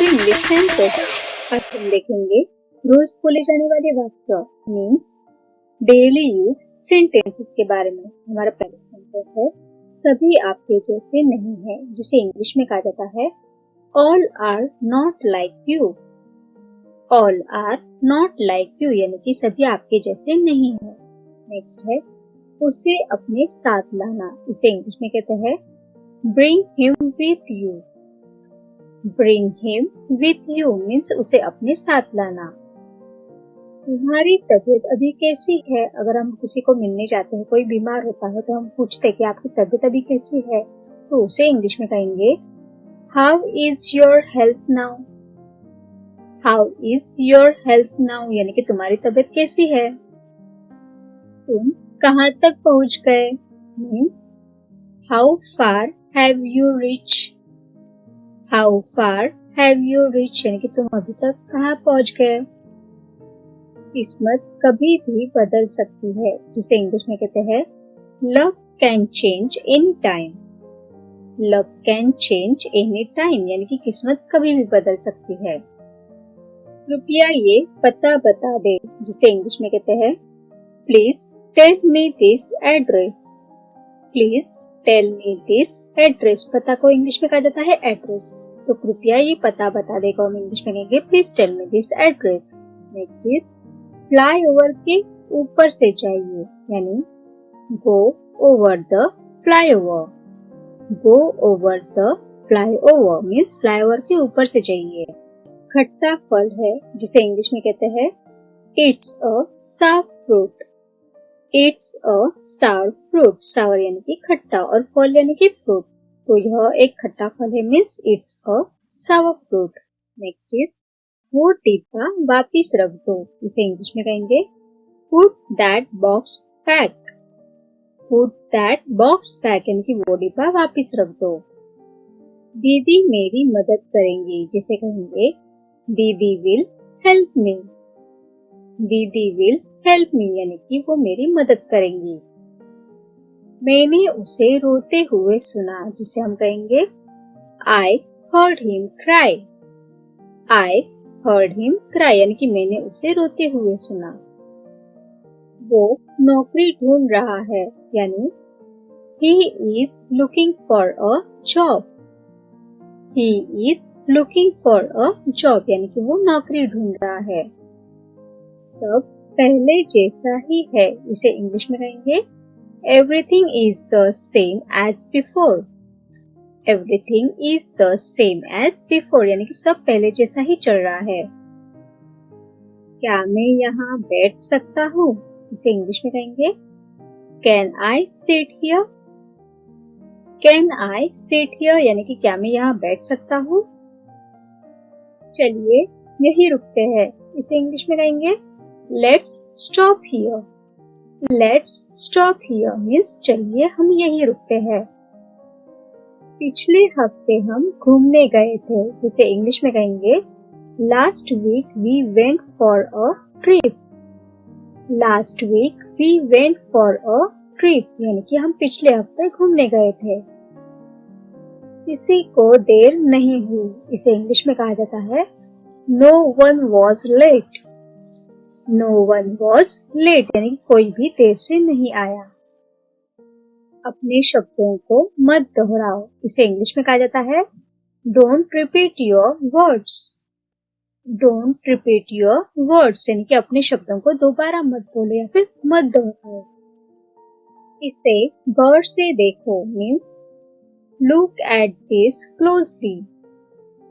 English campus. आज हम देखेंगे रोज बोले जाने वाले वाक्य मीन्स डेली यूज सेंटेंसेस के बारे में। हमारा पहला सेंटेंस है सभी आपके जैसे नहीं है, जिसे इंग्लिश में कहा जाता है all are not like you. All are not like you यानी कि सभी आपके जैसे नहीं है। नेक्स्ट है उसे अपने साथ लाना, इसे इंग्लिश में कहते हैं bring him with you. Bring him with you means उसे अपने साथ लाना। तुम्हारी तबीयत अभी कैसी है? अगर हम किसी को मिलने जाते हैं, कोई बीमार होता है तो हम पूछते हैं कि आपकी तबीयत अभी कैसी है, तो उसे इंग्लिश में कहेंगे how is your health now. How is your health now यानी कि तुम्हारी तबीयत कैसी है। तुम कहाँ तक पहुंच गए means how far have you reach. How far have you reach यानी कि तुम अभी तक कहाँ पहुंच गए। किस्मत कभी भी बदल सकती है, जिसे इंग्लिश में कहते हैं love can change any time. Love can change any time यानी कि किस्मत कभी भी बदल सकती है। कृपया ये पता बता दे, जिसे इंग्लिश में कहते हैं please tell me this address. Please tell me this address. पता को इंग्लिश में कहा जाता है एड्रेस, तो कृपया ये पता बता देगा हम इंग्लिश में कहेंगे please tell me this address. Next is fly over के ऊपर से जाइए यानी go over the fly over. Go over the fly over means fly over के ऊपर से जाइए। खट्टा फल है, जिसे इंग्लिश में कहते हैं it's a sour fruit. It's a sour fruit. Sour यानी कि खट्टा और फल यानी कि फ्रूट, तो यह एक खट्टा फल है means it's a sour fruit. Next is वो डिब्बा वापिस रख दो, इसे इंग्लिश में कहेंगे put that box back. Put that box back यानी कि वो डिब्बा वापिस रख दो। दीदी मेरी मदद करेंगी, जिसे कहेंगे दीदी विल हेल्प मी। दीदी विल हेल्प मी यानी कि वो मेरी मदद करेंगी। मैंने उसे रोते हुए सुना, जिसे हम कहेंगे I heard him cry. I heard him cry यानी कि मैंने उसे रोते हुए सुना। वो नौकरी ढूंढ रहा है यानी he is looking for a job। he is looking for a job यानी कि वो नौकरी ढूंढ रहा है। सब पहले जैसा ही है, इसे इंग्लिश में कहेंगे everything is the same as before। everything is the same as before यानी कि सब पहले जैसा ही चल रहा है। क्या मैं यहाँ बैठ सकता हूँ? इसे इंग्लिश में कहेंगे Can I sit here? Can I sit here यानी कि क्या मैं यहाँ बैठ सकता हूँ? चलिए यही रुकते हैं, इसे इंग्लिश में कहेंगे Let's stop here। Let's stop here means चलिए हम यही रुकते हैं। पिछले हफ्ते हम घूमने गए थे, जिसे इंग्लिश में कहेंगे Last week we went for a trip। Last week we went for a trip यानी कि हम पिछले हफ्ते घूमने गए थे। किसी को देर नहीं हुई, इसे इंग्लिश में कहा जाता है No one was late। No one was late यानी कि कोई भी देर से नहीं आया। अपने शब्दों को मत दोहराओ, इसे इंग्लिश में कहा जाता है Don't repeat your words। Don't repeat your words यानी कि अपने शब्दों को दोबारा मत बोलो या फिर मत दोहराओ। इसे गौर से देखो means look at this closely।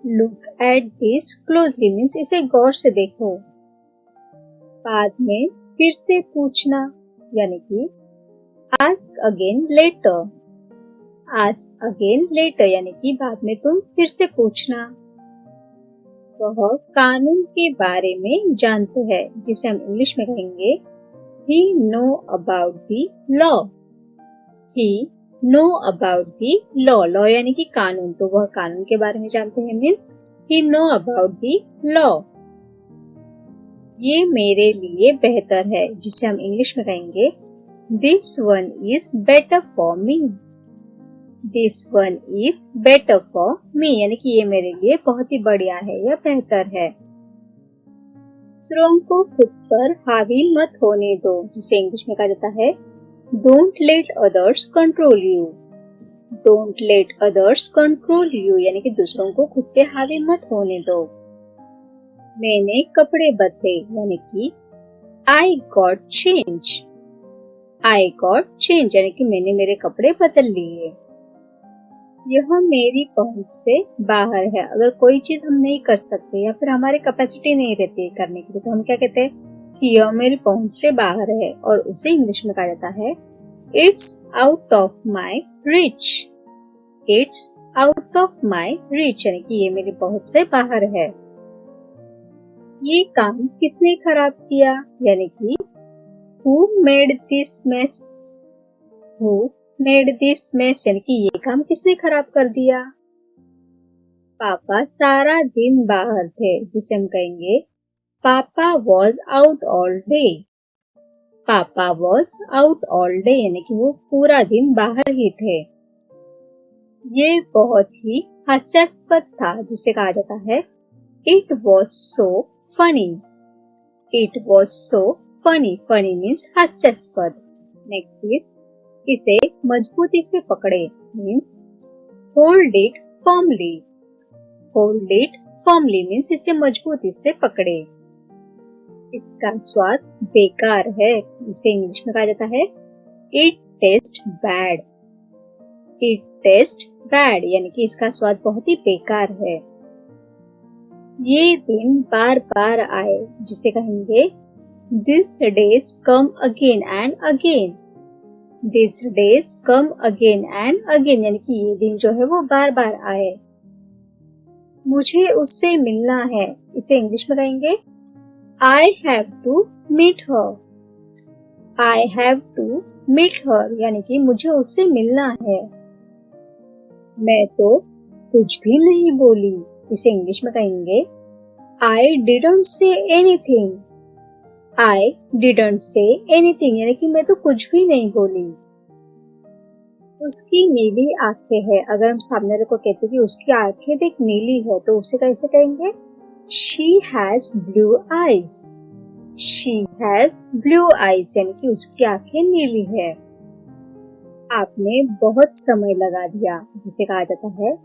look at this closely means इसे गौर से देखो। बाद में फिर से पूछना यानी कि ask again later। ask again later यानी कि बाद में तुम फिर से पूछना। वह कानून के बारे में जानते हैं, जिसे हम इंग्लिश में कहेंगे he know about the law। he know about the law। law यानी कि कानून, तो वह कानून के बारे में जानते हैं means he know about the law। ये मेरे लिए बेहतर है, जिसे हम इंग्लिश में कहेंगे This one is better for me। This one is better for me, यानी कि ये मेरे लिए बहुत ही बढ़िया है या बेहतर है। दूसरों को खुद पर हावी मत होने दो, जिसे इंग्लिश में कहा जाता है don't let others control you. Don't let others control you यानी कि दूसरों को खुद पे हावी मत होने दो। मैंने कपड़े बदले यानी कि I got change. I got change यानी कि मैंने मेरे कपड़े बदल लिए। यह मेरी पहुंच से बाहर है। अगर कोई चीज हम नहीं कर सकते या फिर हमारी कैपेसिटी नहीं रहती है करने के लिए तो हम क्या कहते हैं कि यह मेरी पहुंच से बाहर है, और उसे इंग्लिश में कहा जाता है it's out of my rich. It's out of my rich यानी कि ये मेरी पहुंच से बाहर है। ये काम किसने खराब किया यानी कि Who made this mess? Who made this mess? यानी कि ये काम किसने खराब कर दिया। पापा सारा दिन बाहर थे, जिसे हम कहेंगे पापा वॉज आउट ऑल डे। पापा वॉज आउट ऑल डे यानी कि वो पूरा दिन बाहर ही थे। ये बहुत ही हास्यास्पद था, जिसे कहा जाता है it was so funny. It was so funny. Funny means हास्यास्पद। नेक्स्ट इज इसे मजबूती से पकड़े means hold it firmly. Hold it firmly means इसे मजबूती से पकड़े। इसका स्वाद बेकार है, इसे इंग्लिश में कहा जाता है it taste bad. It taste bad यानी कि इसका स्वाद बहुत ही बेकार है। ये दिन बार बार आए, जिसे कहेंगे These days come again and again. These days come again and again यानी कि ये दिन जो है वो बार बार आए। मुझे उससे मिलना है, इसे इंग्लिश में कहेंगे I have to meet her. I have to meet her यानी कि मुझे उससे मिलना है। मैं तो कुछ भी नहीं बोली, इसे इंग्लिश में कहेंगे I didn't say anything. I didn't say anything यानी कि मैं तो कुछ भी नहीं बोली। उसकी नीली आंखें हैं। अगर हम सामने वाले को कहते हैं कि उसकी आंखें देख नीली है तो उसे कैसे कहेंगे She has blue eyes. She has blue eyes यानी कि उसकी आंखें नीली है। आपने बहुत समय लगा दिया, जिसे कहा जाता है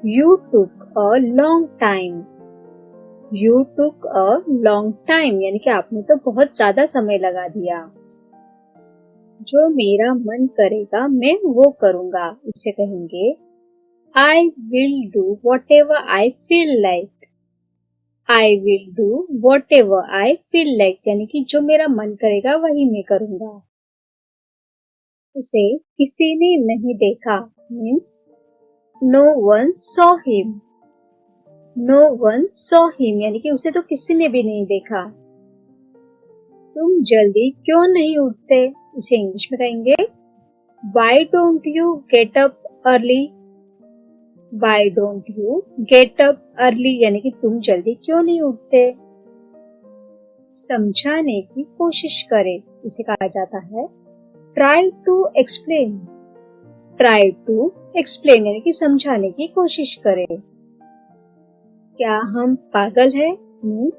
You took a long time. You took a long time यानी कि आपने तो बहुत ज्यादा समय लगा दिया। जो मेरा मन करेगा मैं वो करूंगा, इसे कहेंगे I will do whatever I feel like. I will do whatever I feel like यानी कि जो मेरा मन करेगा वही मैं करूंगा। उसे किसी ने नहीं देखा means no one saw him. No one saw him यानी कि उसे तो किसी ने भी नहीं देखा। तुम जल्दी क्यों नहीं उठते, इसे इंग्लिश में कहेंगे Why don't you get up early? Why don't you get up early यानी कि तुम जल्दी क्यों नहीं उठते। समझाने की कोशिश करें, इसे कहा जाता है Try to explain. Try to explain यानी कि समझाने की कोशिश करें। क्या हम पागल है means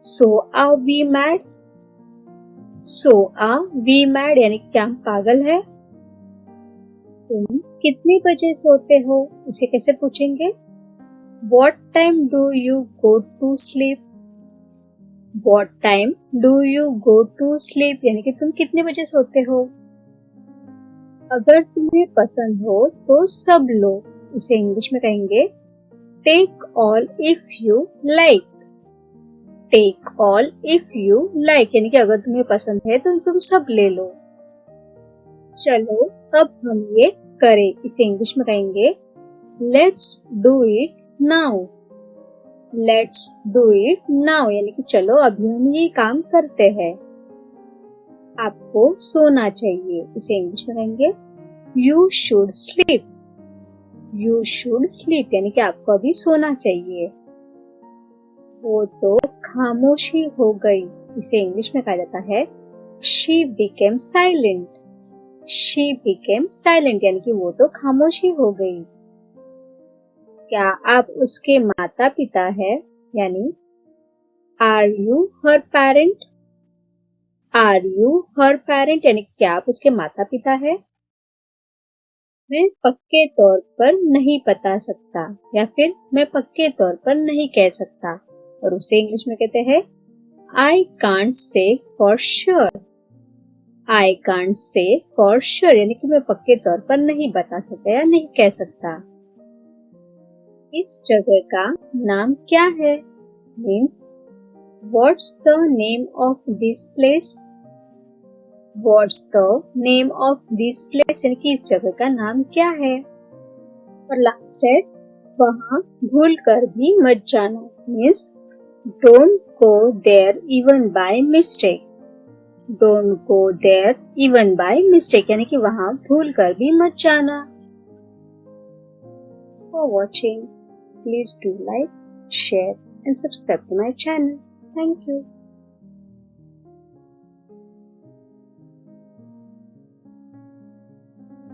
So are we mad? So are we mad यानी क्या हम पागल है। तुम कितने बजे सोते हो, इसे कैसे पूछेंगे What time do you go to sleep? What time do you go to sleep यानी कि तुम कितने बजे सोते हो। अगर तुम्हें पसंद हो तो सब लो, इसे इंग्लिश में कहेंगे Take all if you like. Take all if you like यानी कि अगर तुम्हें पसंद है तो तुम सब ले लो। चलो अब हम ये करें, इसे इंग्लिश में कहेंगे Let's do it now. Let's do it now यानी कि चलो अभी हम ये काम करते हैं। आपको सोना चाहिए, इसे इंग्लिश में कहेंगे You should sleep. You should sleep यानी कि आपको अभी सोना चाहिए। वो तो खामोशी हो गई, इसे इंग्लिश में कहा जाता है She became silent. she became silent यानी कि वो तो खामोश ही हो गई। क्या आप उसके माता पिता है? यानी Are you her parent? Are you her parent यानी क्या आप उसके माता पिता है? मैं पक्के तौर पर नहीं बता सकता या फिर मैं पक्के तौर पर नहीं कह सकता, और उसे इंग्लिश में कहते हैं I can't say for sure। I can't say for sure यानी कि मैं पक्के तौर पर नहीं बता सकता या नहीं कह सकता। इस जगह का नाम क्या है? Means What's the name of this place? What's the name of this place यानी कि इस जगह का नाम क्या है? और लास्ट है वहां भूल कर भी मत जाना। Means Don't go there even by mistake। Don't go there even by mistake यानी कि वहां भूल कर भी मत जाना। Thanks for watching. Please do like, share and subscribe to my channel. Thank you.